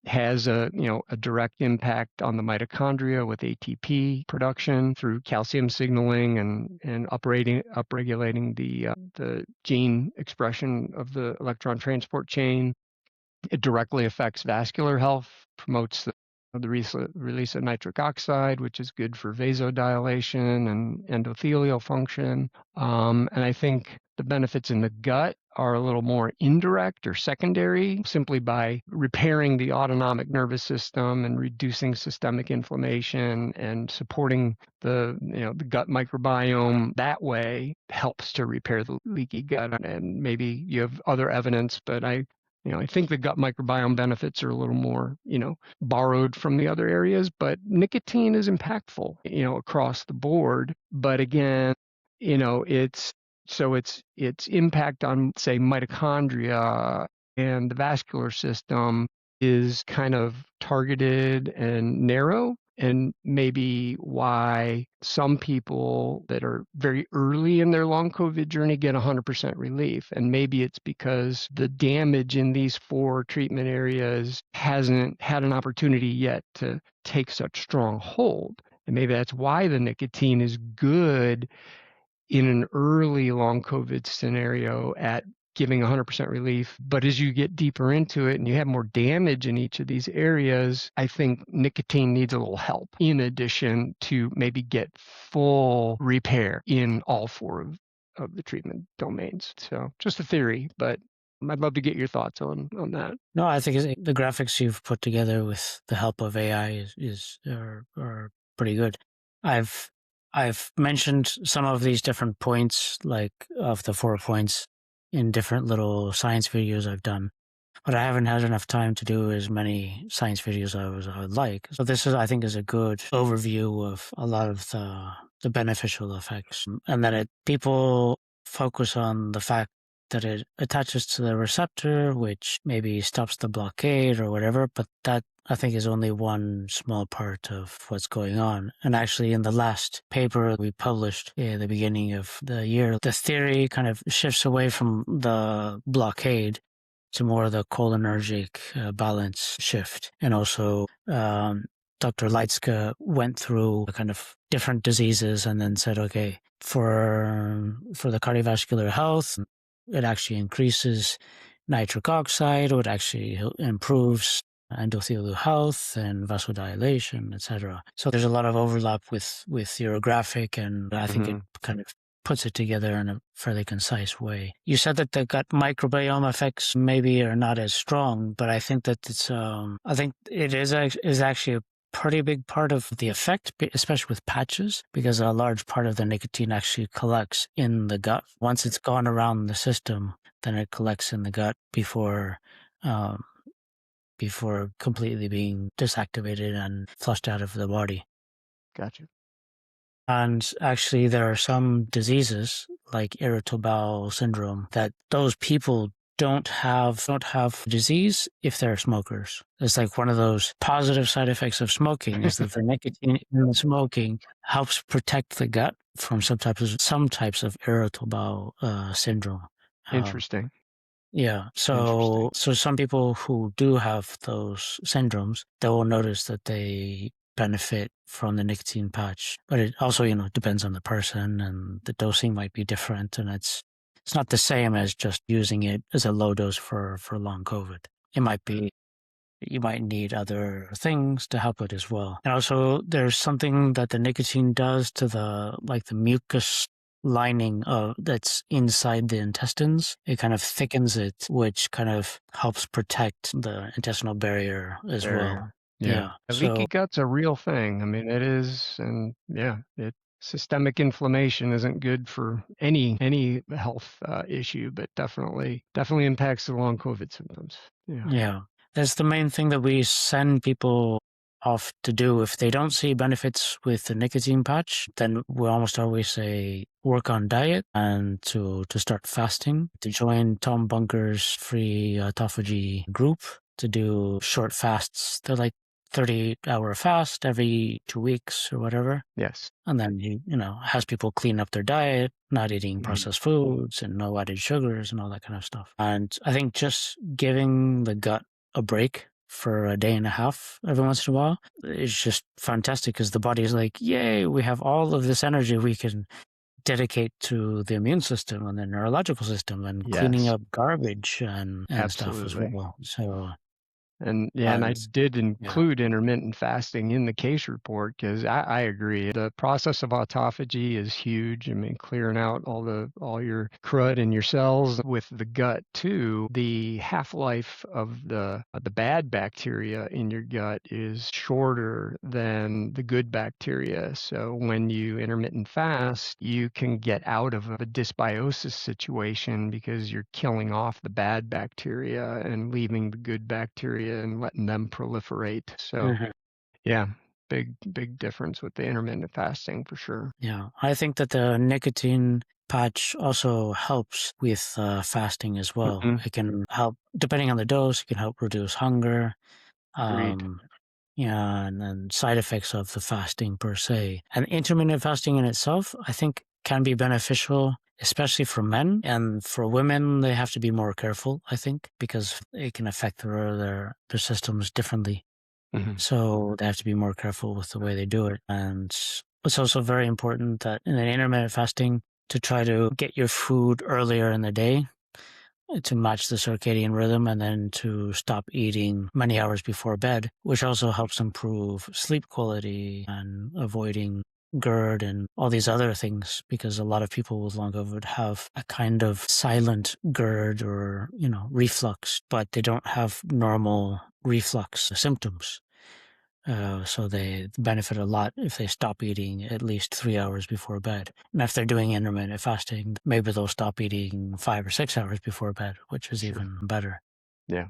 has a direct impact on the mitochondria with ATP production through calcium signaling and upregulating the gene expression of the electron transport chain. It directly affects vascular health, promotes the release of nitric oxide, which is good for vasodilation and endothelial function. And I think the benefits in the gut are a little more indirect or secondary, simply by repairing the autonomic nervous system and reducing systemic inflammation and supporting the gut microbiome. That way helps to repair the leaky gut. And maybe you have other evidence, but I think the gut microbiome benefits are a little more, borrowed from the other areas, but nicotine is impactful, across the board. But again, its impact on, say, mitochondria and the vascular system is kind of targeted and narrow, and maybe why some people that are very early in their long COVID journey get 100% relief. And maybe it's because the damage in these four treatment areas hasn't had an opportunity yet to take such strong hold. And maybe that's why the nicotine is good in an early long COVID scenario at giving 100% relief. But as you get deeper into it and you have more damage in each of these areas, I think nicotine needs a little help in addition to maybe get full repair in all four of the treatment domains. So just a theory, but I'd love to get your thoughts on that. No, I think the graphics you've put together with the help of AI are pretty good. I've mentioned some of these different points, like of the 4 points, in different little science videos I've done, but I haven't had enough time to do as many science videos as I would like. So this I think, is a good overview of a lot of the beneficial effects, and that people focus on the fact that it attaches to the receptor, which maybe stops the blockade or whatever, but that I think is only one small part of what's going on. And actually, in the last paper we published at the beginning of the year, the theory kind of shifts away from the blockade to more of the cholinergic balance shift. And also, Dr. Leitzke went through kind of different diseases and then said, okay, for the cardiovascular health, it actually increases nitric oxide, or it actually improves endothelial health and vasodilation, etc. So there's a lot of overlap with your graphic, and I think it kind of puts it together in a fairly concise way. You said that the gut microbiome effects maybe are not as strong, but I think that I think it is actually a pretty big part of the effect, especially with patches, because a large part of the nicotine actually collects in the gut. Once it's gone around the system, then it collects in the gut before completely being disactivated and flushed out of the body. Gotcha. And actually, there are some diseases like irritable bowel syndrome that those people don't have disease if they're smokers. It's like one of those positive side effects of smoking is that the nicotine in the smoking helps protect the gut from some types of irritable bowel syndrome. Interesting. Yeah. So some people who do have those syndromes, they will notice that they benefit from the nicotine patch. But it also, depends on the person, and the dosing might be different, and it's not the same as just using it as a low dose for long COVID. It might be you might need other things to help it as well. And also there's something that the nicotine does to the mucus lining that's inside the intestines. It kind of thickens it, which kind of helps protect the intestinal barrier as well. Yeah. Leaky gut's a real thing. I mean, it is, and systemic inflammation isn't good for any health issue, but definitely impacts the long COVID symptoms. Yeah. That's the main thing that we send people off to do. If they don't see benefits with the nicotine patch, then we almost always say work on diet and to start fasting, to join Tom Bunker's free autophagy group, to do short fasts. They're like 30-hour fast every 2 weeks or whatever. Yes. And then he, has people clean up their diet, not eating processed foods and no added sugars and all that kind of stuff. And I think just giving the gut a break for a day and a half every once in a while is just fantastic, because the body is like, yay, we have all of this energy we can dedicate to the immune system and the neurological system and cleaning up garbage and stuff as well. So and I did include intermittent fasting in the case report, because I agree. The process of autophagy is huge. I mean, clearing out all your crud in your cells. With the gut too, the half-life of the bad bacteria in your gut is shorter than the good bacteria. So when you intermittent fast, you can get out of a dysbiosis situation, because you're killing off the bad bacteria and leaving the good bacteria and letting them proliferate. So big difference with the intermittent fasting for sure. Yeah, I think that the nicotine patch also helps with fasting as well. It can help, depending on the dose, it can help reduce hunger. And then side effects of the fasting per se. And intermittent fasting in itself, I think, can be beneficial, especially for men. And for women, they have to be more careful, I think, because it can affect their systems differently. So they have to be more careful with the way they do it. And it's also very important that in an intermittent fasting, to try to get your food earlier in the day to match the circadian rhythm, and then to stop eating many hours before bed, which also helps improve sleep quality and avoiding GERD and all these other things, because a lot of people with long COVID have a kind of silent GERD or, reflux, but they don't have normal reflux symptoms. So they benefit a lot if they stop eating at least 3 hours before bed. And if they're doing intermittent fasting, maybe they'll stop eating 5 or 6 hours before bed, which is even better. Yeah.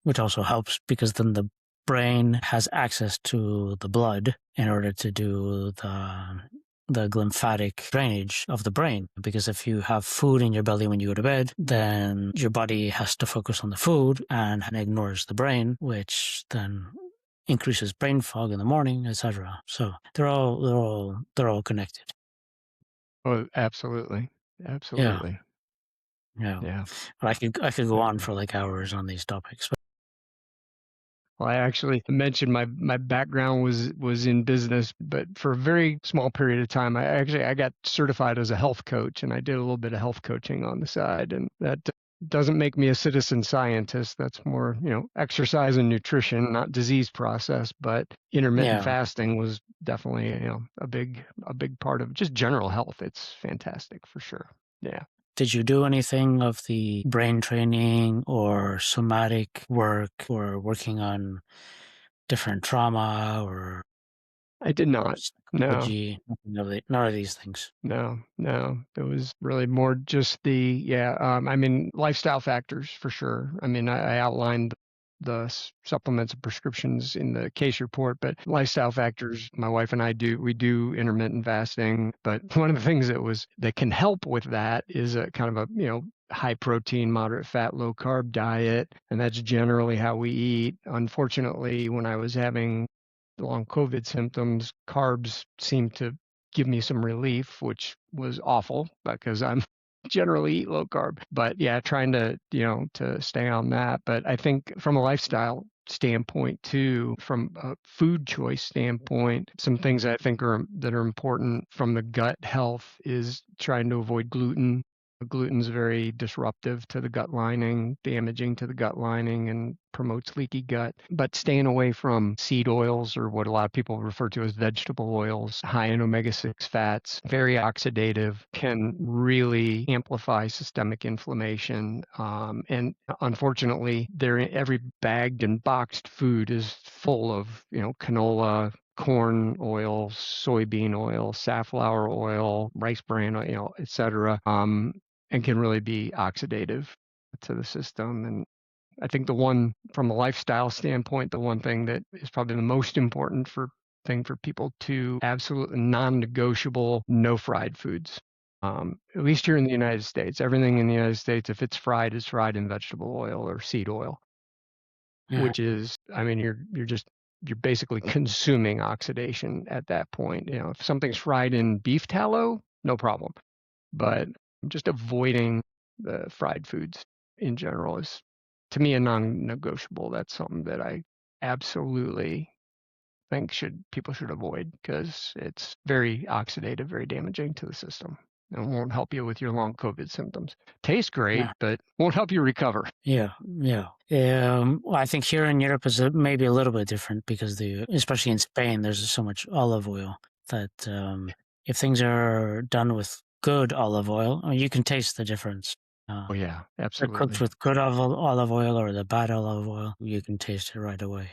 Which also helps, because then the brain has access to the blood in order to do the the lymphatic drainage of the brain. Because if you have food in your belly when you go to bed, then your body has to focus on the food and ignores the brain, which then increases brain fog in the morning, etc. So they're all connected. Oh, absolutely. Yeah. Absolutely. Yeah. Yeah. But I could go on for like hours on these topics. Well, I actually mentioned my background was in business, but for a very small period of time, I got certified as a health coach, and I did a little bit of health coaching on the side, and that doesn't make me a citizen scientist. That's more, exercise and nutrition, not disease process, but intermittent Yeah. fasting was definitely, a big part of just general health. It's fantastic for sure. Yeah. Did you do anything of the brain training or somatic work or working on different trauma or I did not. No. psychology? None of these things. No, no. It was really more just lifestyle factors for sure. I mean, I outlined the supplements and prescriptions in the case report, but lifestyle factors, my wife and we do intermittent fasting. But one of the things that can help with that is a kind of a, high protein, moderate fat, low carb diet. And that's generally how we eat. Unfortunately, when I was having long COVID symptoms, carbs seemed to give me some relief, which was awful because I'm generally eat low carb. But yeah, trying to, to stay on that. But I think from a lifestyle standpoint too, from a food choice standpoint, some things I think that are important from the gut health is trying to avoid gluten. Gluten's very disruptive to the gut lining, damaging to the gut lining, and promotes leaky gut. But staying away from seed oils, or what a lot of people refer to as vegetable oils, high in omega-6 fats, very oxidative, can really amplify systemic inflammation. And unfortunately, every bagged and boxed food is full of, canola, corn oil, soybean oil, safflower oil, rice bran oil, et cetera, and can really be oxidative to the system. And I think from a lifestyle standpoint, the one thing that is probably the most important thing for people to absolutely non-negotiable, no fried foods. At least here in the United States, everything in the United States, if it's fried, is fried in vegetable oil or seed oil, which is, I mean, you're basically consuming oxidation at that point. If something's fried in beef tallow, no problem. But just avoiding the fried foods in general is, to me, a non-negotiable. That's something that I absolutely think people should avoid because it's very oxidative, very damaging to the system, and won't help you with your long COVID symptoms. Tastes great, Yeah. but won't help you recover. Yeah. Well, I think here in Europe is maybe a little bit different because especially in Spain, there's so much olive oil that if things are done with good olive oil, you can taste the difference. Oh yeah, They're cooked absolutely, with good olive oil or the bad olive oil, you can taste it right away.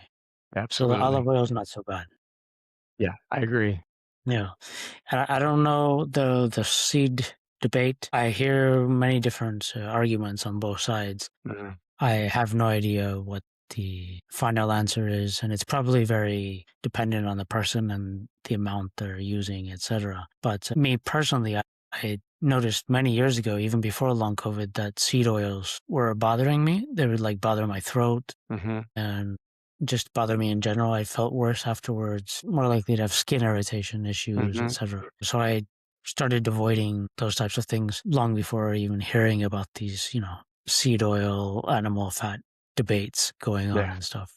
So the olive absolutely. oil is not so bad. Yeah, I agree. Yeah. And I don't know the seed debate. I hear many different arguments on both sides. Mhm. I have no idea what the final answer is, and it's probably very dependent on the person and the amount they're using, etc. But me personally, I noticed many years ago, even before long COVID, that seed oils were bothering me. They would like bother my throat Mhm. and just bother me in general. I felt worse afterwards, more likely to have skin irritation issues, Mhm. etc. So I started avoiding those types of things long before even hearing about these, seed oil, animal fat debates going on Yeah. and stuff.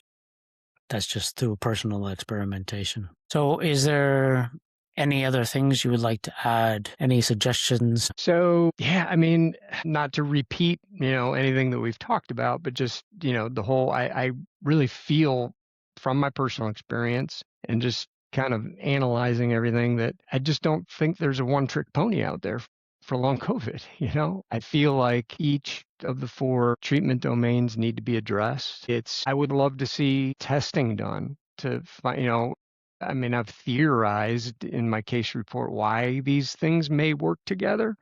That's just through personal experimentation. So is there any other things you would like to add? Any suggestions? So, yeah, I mean, not to repeat, anything that we've talked about, but just, I really feel from my personal experience and just kind of analyzing everything that I just don't think there's a one-trick pony out there for long COVID. I feel like each of the four treatment domains need to be addressed. I would love to see testing done to find, I mean, I've theorized in my case report why these things may work together,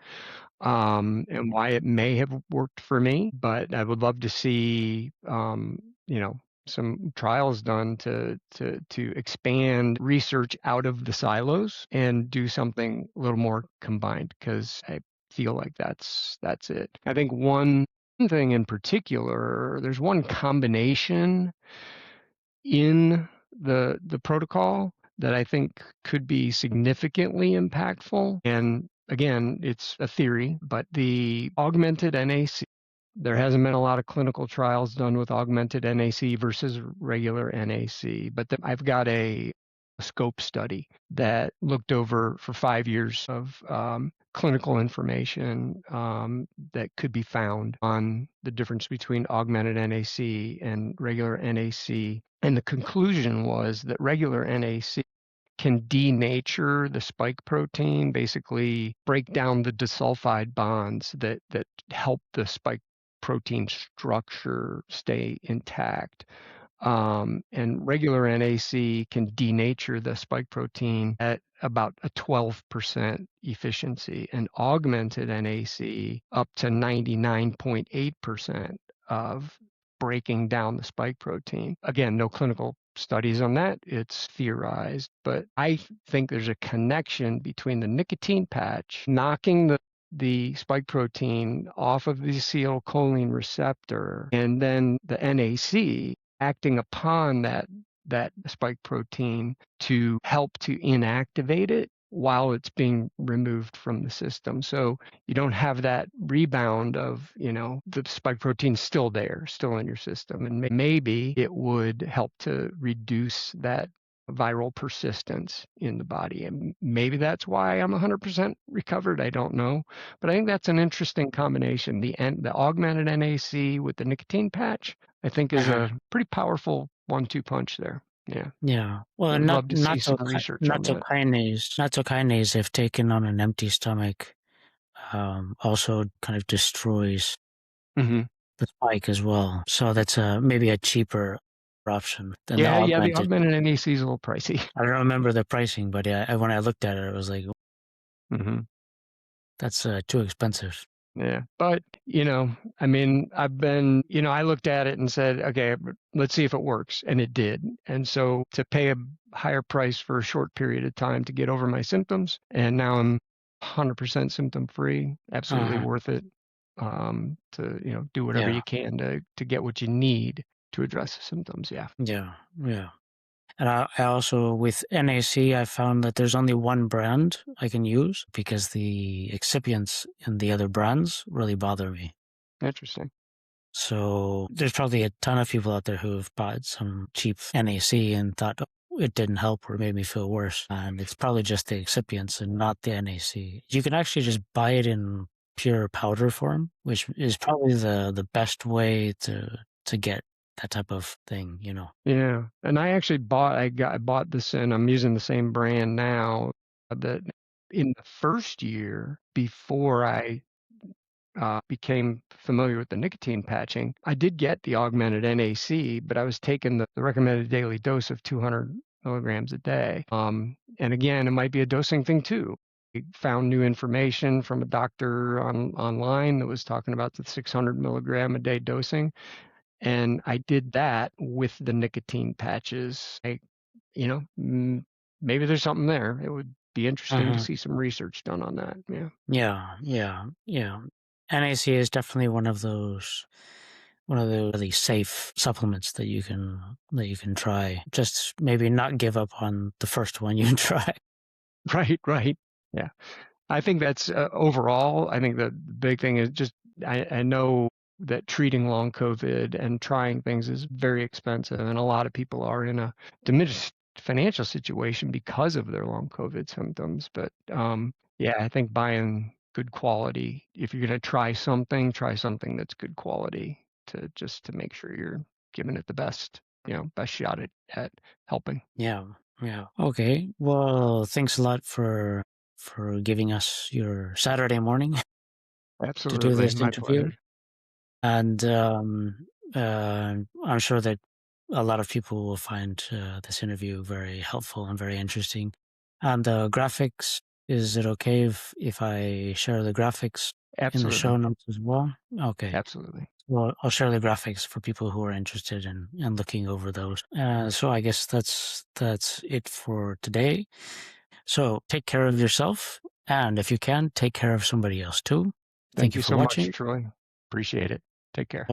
and why it may have worked for me. But I would love to see, some trials done to expand research out of the silos and do something a little more combined, because I feel like that's it. I think one thing in particular, there's one combination in the protocol that I think could be significantly impactful. And again, it's a theory, but the augmented NAC, there hasn't been a lot of clinical trials done with augmented NAC versus regular NAC, but I've got a scope study that looked over for 5 years of clinical information that could be found on the difference between augmented NAC and regular NAC. And the conclusion was that regular NAC can denature the spike protein, basically break down the disulfide bonds that help the spike protein structure stay intact. And regular NAC can denature the spike protein at about a 12% efficiency, and augmented NAC up to 99.8% of breaking down the spike protein. Again, no clinical studies on that. It's theorized, but I think there's a connection between the nicotine patch knocking the spike protein off of the acetylcholine receptor, and then the NAC acting upon that spike protein to help to inactivate it while it's being removed from the system. So you don't have that rebound of, the spike protein still there, still in your system. And maybe it would help to reduce that viral persistence in the body. And maybe that's why I'm 100% recovered. I don't know. But I think that's an interesting combination. The augmented NAC with the nicotine patch, I think, is a pretty powerful 1-2 punch there. Yeah. Yeah. Well, I'd love to see some research on that. Nattokinase, if taken on an empty stomach, also kind of destroys the spike as well. So that's maybe a cheaper option than the augmented. The augmented NAC is a little pricey. I don't remember the pricing, but yeah, when I looked at it, it was like, that's too expensive. Yeah. But, I've been, I looked at it and said, okay, let's see if it works. And it did. And so to pay a higher price for a short period of time to get over my symptoms, and now I'm 100% symptom free, absolutely worth it. To, do whatever you can to get what you need to address the symptoms. Yeah. Yeah. Yeah. And I also, with NAC, I found that there's only one brand I can use because the excipients in the other brands really bother me. Interesting. So there's probably a ton of people out there who have bought some cheap NAC and thought it didn't help or made me feel worse. And it's probably just the excipients and not the NAC. You can actually just buy it in pure powder form, which is probably the best way to get that type of thing, Yeah. And I actually bought this, and I'm using the same brand now. That in the first year before I became familiar with the nicotine patching, I did get the augmented NAC, but I was taking the recommended daily dose of 200 milligrams a day. And again, it might be a dosing thing too. I found new information from a doctor online that was talking about the 600 milligram a day dosing. And I did that with the nicotine patches. Maybe there's something there. It would be interesting to see some research done on that. Yeah. NAC is definitely one of those really safe supplements that you can try. Just maybe not give up on the first one you try. Right. Yeah. I think that's overall, I think the big thing is just, I know that treating long COVID and trying things is very expensive, and a lot of people are in a diminished financial situation because of their long COVID symptoms. But I think buying good quality, if you're going to try something that's good quality to make sure you're giving it the best shot at helping. Yeah. Okay. Well, thanks a lot for giving us your Saturday morning Absolutely. to do this My interview. pleasure. And I'm sure that a lot of people will find this interview very helpful and very interesting. And the graphics, is it okay if I share the graphics in the show notes as well? Okay. Absolutely. Well, I'll share the graphics for people who are interested in looking over those. So I guess that's it for today. So take care of yourself, and if you can, take care of somebody else too. Thank you you for so watching. much, Troy. Appreciate it. Take care.